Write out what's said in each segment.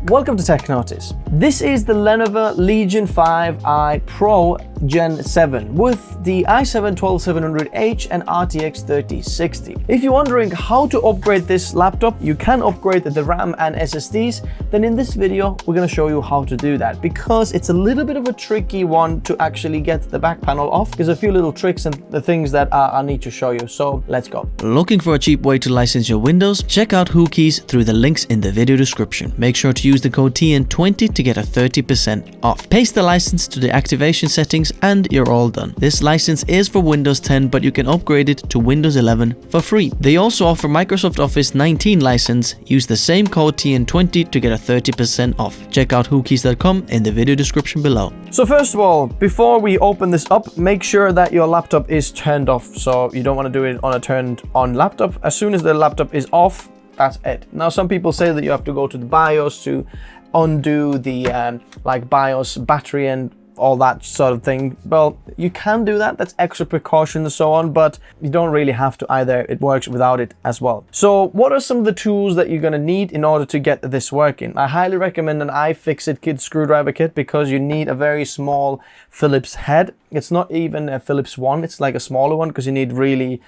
Welcome to Tech Notice. This is the Lenovo Legion 5i Pro Gen 7 with the i7-12700H and RTX 3060. If you're wondering how to upgrade this laptop, you can upgrade the RAM and SSDs, then in this video we're going to show you how to do that, because it's a little bit of a tricky one to actually get the back panel off. There's a few little tricks and the things that I need to show you, so let's go. Looking for a cheap way to license your Windows? Check out WhoKeys through the links in the video description. Make sure to use the code TN20 to get a 30% off. Paste the license to the activation settings and you're all done. This license is for Windows 10, but you can upgrade it to Windows 11 for free. They also offer Microsoft Office 19 license. Use the same code TN20 to get a 30% off. Check out WhoKeys.com in the video description below. So first of all, before we open this up, make sure that your laptop is turned off. So you don't want to do it on a turned on laptop. As soon as the laptop is off, that's it. Now some people say that you have to go to the BIOS to undo the like BIOS battery and all that sort of thing. Well, you can do that. That's extra precaution and so on, but you don't really have to either. It works without it as well. So what are some of the tools that you're going to need in order to get this working? I highly recommend an iFixit kit screwdriver kit, because you need a very small Phillips head. It's not even a Phillips one, it's like a smaller one, because you need really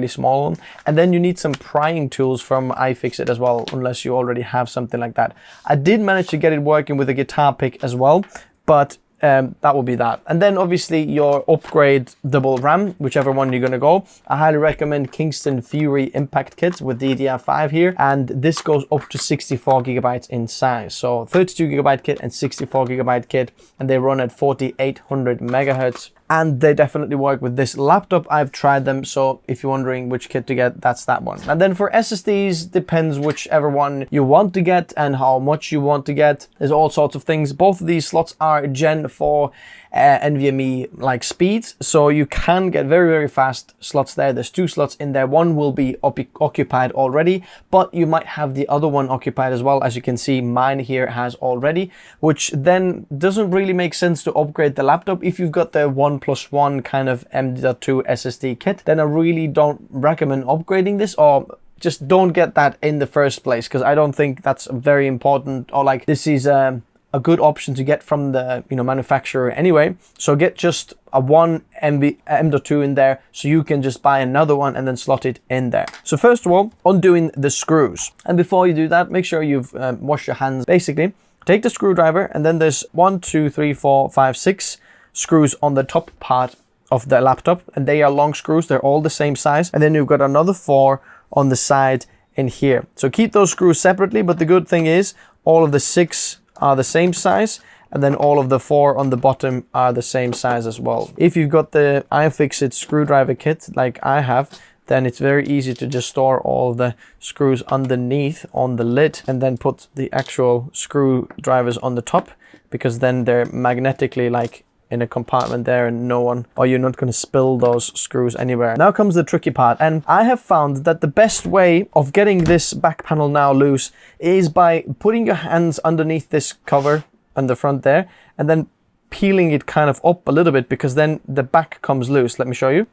small one. And then you need some prying tools from iFixit as well, unless you already have something like that. I did manage to get it working with a guitar pick as well, but that will be that. And then obviously your upgradable RAM, whichever one you're going to go. I highly recommend Kingston Fury Impact Kits with DDR5 here, and this goes up to 64 gigabytes in size. So 32 gigabyte kit and 64 gigabyte kit, and they run at 4800 megahertz. And they definitely work with this laptop. I've tried them, so if you're wondering which kit to get, that's that one. And then for SSDs, depends whichever one you want to get and how much you want to get. There's all sorts of things. Both of these slots are Gen 4 NVMe like speeds, so you can get very fast slots there. There's two slots in there. One will be occupied already, but you might have the other one occupied as well. As you can see, mine here has already, which then doesn't really make sense to upgrade the laptop. If you've got the 1+1 kind of M.2 SSD kit, then I really don't recommend upgrading this, or just don't get that in the first place, because I don't think that's very important, or like this is a good option to get from the manufacturer anyway. So get just a 1 M.2 in there, so you can just buy another one and then slot it in there. So first of all, undoing the screws. And before you do that, make sure you've washed your hands. Basically, take the screwdriver, and then there's 1, 2, 3, 4, 5, 6 screws on the top part of the laptop, and they are long screws. They're all the same size. And then you've got another 4 on the side in here. So keep those screws separately, but the good thing is all of the 6 are the same size, and then all of the 4 on the bottom are the same size as well. If you've got the iFixit screwdriver kit like I have, then it's very easy to just store all of the screws underneath on the lid and then put the actual screwdrivers on the top, because then they're magnetically like in a compartment there, and you're not going to spill those screws anywhere. Now comes the tricky part, and I have found that the best way of getting this back panel now loose is by putting your hands underneath this cover on the front there, and then peeling it kind of up a little bit, because then the back comes loose. Let me show you.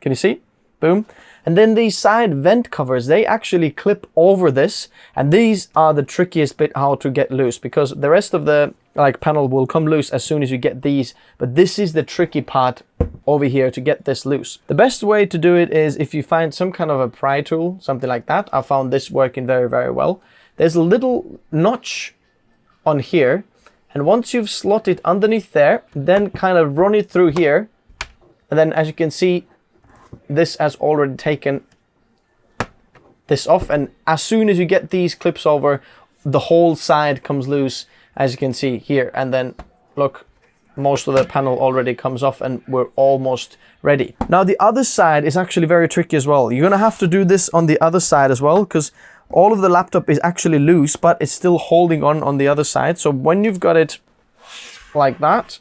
Can you see? Boom. And then these side vent covers, they actually clip over this, and these are the trickiest bit how to get loose, because the rest of the panel will come loose as soon as you get these, but this is the tricky part over here to get this loose. The best way to do it is if you find some kind of a pry tool, something like that. I found this working very well. There's a little notch on here, and once you've slotted underneath there, then kind of run it through here, and then as you can see, this has already taken this off, and as soon as you get these clips over, the whole side comes loose, as you can see here. And then look, most of the panel already comes off, and we're almost ready. Now the other side is actually very tricky as well. You're gonna have to do this on the other side as well, because all of the laptop is actually loose, but it's still holding on the other side. So when you've got it like that,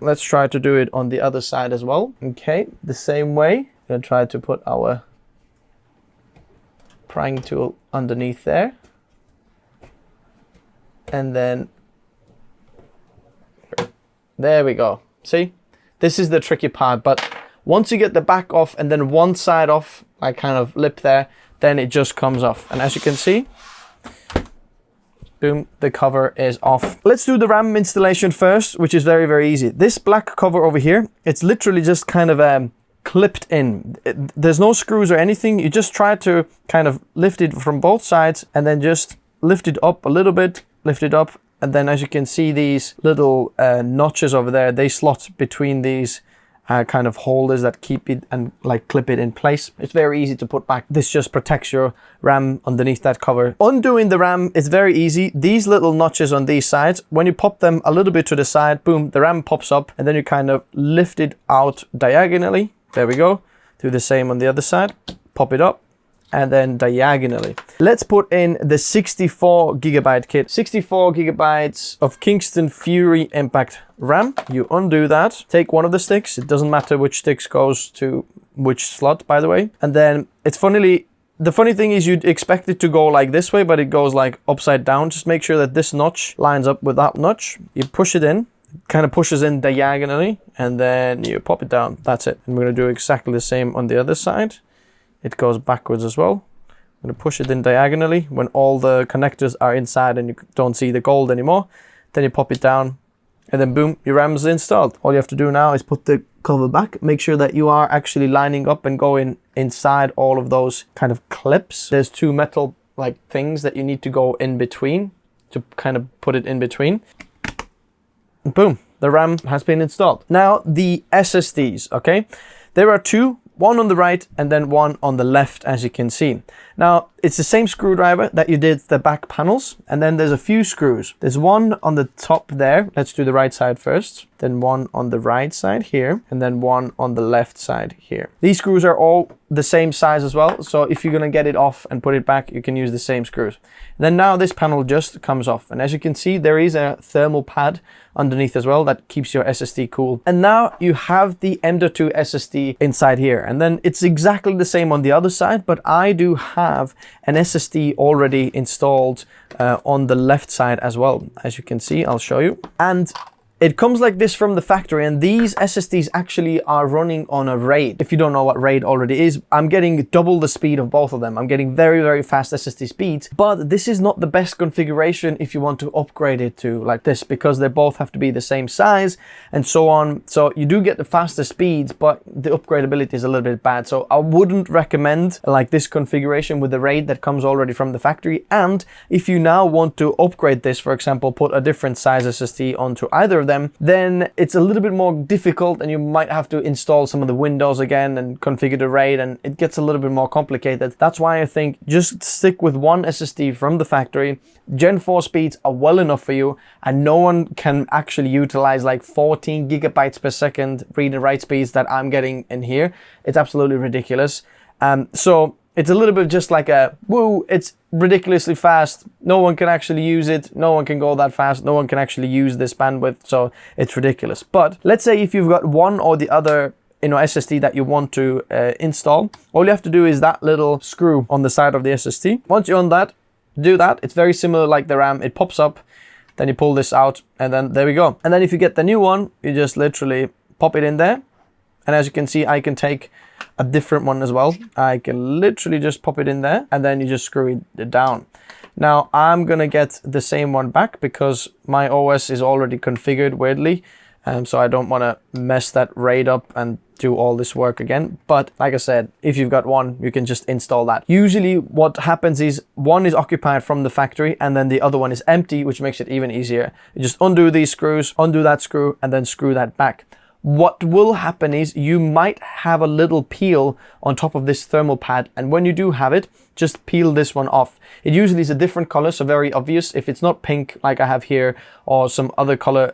let's try to do it on the other side as well. Okay, the same way. We're gonna try to put our prying tool underneath there, and then there we go. See, this is the tricky part, but once you get the back off and then one side off, like kind of lip there, then it just comes off. And as you can see, boom, the cover is off. Let's do the RAM installation first, which is very, very easy. This black cover over here, it's literally just kind of clipped in. There's no screws or anything. You just try to kind of lift it from both sides and then just lift it up a little bit, lift it up. And then as you can see, these little notches over there, they slot between these kind of holders that keep it and like clip it in place. It's very easy to put back. This just protects your RAM underneath that cover. Undoing the RAM is very easy. These little notches on these sides, when you pop them a little bit to the side, boom, the RAM pops up, and then you kind of lift it out diagonally. There we go. Do the same on the other side. Pop it up. And then diagonally. Let's put in the 64 gigabyte kit. 64 gigabytes of Kingston Fury Impact RAM. You undo that. Take one of the sticks. It doesn't matter which sticks goes to which slot, by the way. And then the funny thing is you'd expect it to go like this way, but it goes like upside down. Just make sure that this notch lines up with that notch. You push it in. Kind of pushes in diagonally. And then you pop it down. That's it. And we're going to do exactly the same on the other side. It goes backwards as well. I'm going to push it in diagonally when all the connectors are inside and you don't see the gold anymore. Then you pop it down and then boom, your RAM is installed. All you have to do now is put the cover back. Make sure that you are actually lining up and going inside all of those kind of clips. There's two metal like things that you need to go in between to kind of put it in between. And boom, the RAM has been installed. Now the SSDs, okay? There are two. One on the right and then one on the left, as you can see. Now, it's the same screwdriver that you did the back panels, and then there's a few screws. There's one on the top there. Let's do the right side first. Then one on the right side here, and then one on the left side here. These screws are all the same size as well, so if you're gonna get it off and put it back, you can use the same screws. And then now this panel just comes off, and as you can see, there is a thermal pad underneath as well that keeps your SSD cool. And now you have the M.2 SSD inside here, and then it's exactly the same on the other side, but I do have an SSD already installed on the left side as well. As you can see, I'll show you. And it comes like this from the factory, and these SSDs actually are running on a RAID. If you don't know what RAID already is, I'm getting double the speed of both of them. I'm getting very, very fast SSD speeds, but this is not the best configuration if you want to upgrade it to like this, because they both have to be the same size and so on. So you do get the faster speeds, but the upgradability is a little bit bad. So I wouldn't recommend like this configuration with the RAID that comes already from the factory. And if you now want to upgrade this, for example, put a different size SSD onto either of them, then it's a little bit more difficult and you might have to install some of the Windows again and configure the RAID, and it gets a little bit more complicated. That's why I think just stick with one SSD from the factory. Gen 4 speeds are well enough for you, and no one can actually utilize like 14 gigabytes per second read and write speeds that I'm getting in here. It's absolutely ridiculous. So it's a little bit just like a, woo, it's ridiculously fast. No one can actually use it. No one can go that fast. No one can actually use this bandwidth. So it's ridiculous. But let's say if you've got one or the other SSD that you want to install, all you have to do is that little screw on the side of the SSD. Once you're on that, do that. It's very similar like the RAM. It pops up, then you pull this out, and then there we go. And then if you get the new one, you just literally pop it in there. And as you can see, I can take a different one as well. I can literally just pop it in there, and then you just screw it down. Now I'm gonna get the same one back because my OS is already configured weirdly, so I don't want to mess that RAID up and do all this work again. But like I said, if you've got one, you can just install that. Usually what happens is one is occupied from the factory and then the other one is empty, which makes it even easier. You just undo these screws, undo that screw, and then screw that back. What will happen is you might have a little peel on top of this thermal pad, and when you do have it, just peel this one off. It usually is a different color, so very obvious. If it's not pink like I have here or some other color,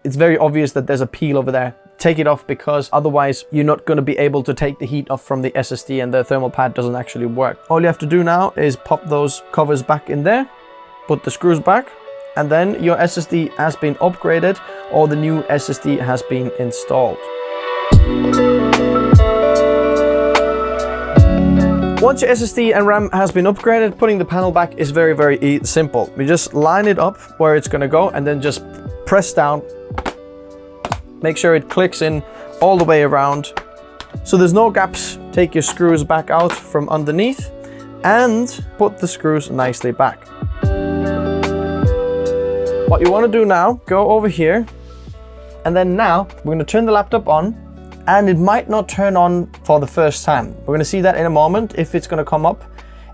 it's very obvious that there's a peel over there. Take it off, because otherwise you're not going to be able to take the heat off from the SSD and the thermal pad doesn't actually work. All you have to do now is pop those covers back in there, put the screws back, and then your SSD has been upgraded or the new SSD has been installed. Once your SSD and RAM has been upgraded, putting the panel back is very, very simple. We just line it up where it's going to go and then just press down. Make sure it clicks in all the way around so there's no gaps. Take your screws back out from underneath and put the screws nicely back. what you want to do now, go over here, and then now we're going to turn the laptop on, and it might not turn on for the first time. We're going to see that in a moment if it's going to come up.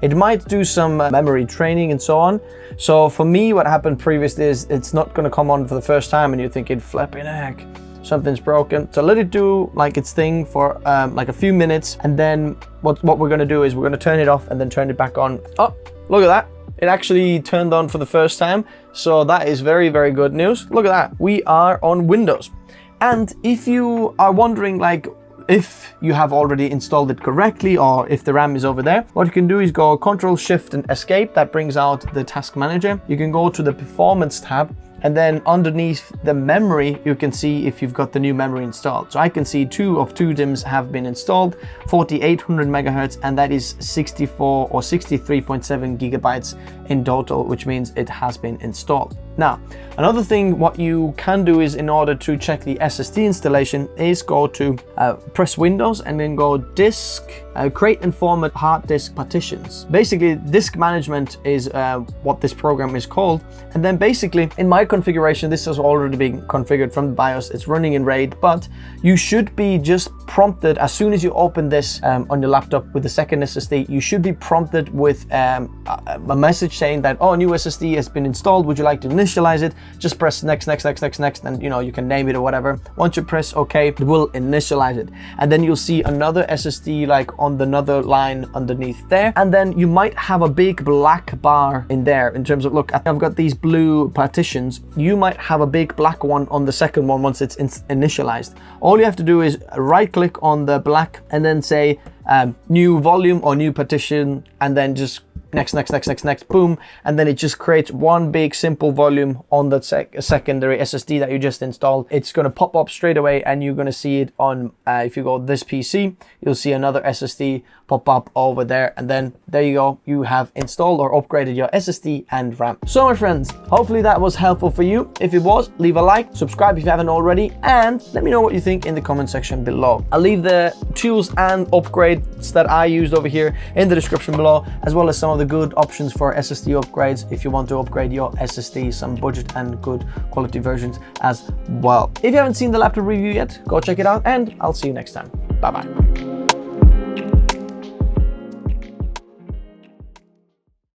It might do some memory training and so on. So for me, what happened previously is it's not going to come on for the first time, and you're thinking, flipping heck, something's broken. So let it do like its thing for like a few minutes, and then what we're going to do is we're going to turn it off and then turn it back on. Oh, look at that. It actually turned on for the first time. So that is very, very good news. Look at that. We are on Windows. And if you are wondering, like, if you have already installed it correctly or if the RAM is over there, what you can do is go Control Shift and Escape. That brings out the Task Manager. You can go to the Performance tab, and then underneath the memory, you can see if you've got the new memory installed. So I can see 2 of 2 DIMMs have been installed, 4800 megahertz, and that is 64 or 63.7 gigabytes in total, which means it has been installed. Now, another thing what you can do is, in order to check the SSD installation, is go to press Windows and then go Disk, Create and Format Hard Disk Partitions. Basically, disk management is what this program is called. And then basically, in my configuration, this has already been configured from the BIOS. It's running in RAID, but you should be just prompted as soon as you open this on your laptop with the second SSD. You should be prompted with a message saying that, oh, new SSD has been installed. Would you like to initialize it? Just press next, and you can name it or whatever. Once you press OK, it will initialize it, and then you'll see another SSD like on another line underneath there, and then you might have a big black bar in there in terms of, look, I've got these blue partitions. You might have a big black one on the second one once it's initialized. All you have to do is right click on the black and then say new volume or new partition, and then just next, boom, and then it just creates one big simple volume on the secondary SSD that you just installed. It's going to pop up straight away, and you're going to see it on, if you go this PC, you'll see another SSD pop up over there, and then there you go, you have installed or upgraded your SSD and RAM. So my friends, hopefully that was helpful for you. If it was, leave a like, subscribe if you haven't already, and let me know what you think in the comment section below. I'll leave the tools and upgrades that I used over here in the description below, as well as some of the good options for SSD upgrades if you want to upgrade your SSD, some budget and good quality versions as well. If you haven't seen the laptop review yet, go check it out, and I'll see you next time. Bye bye.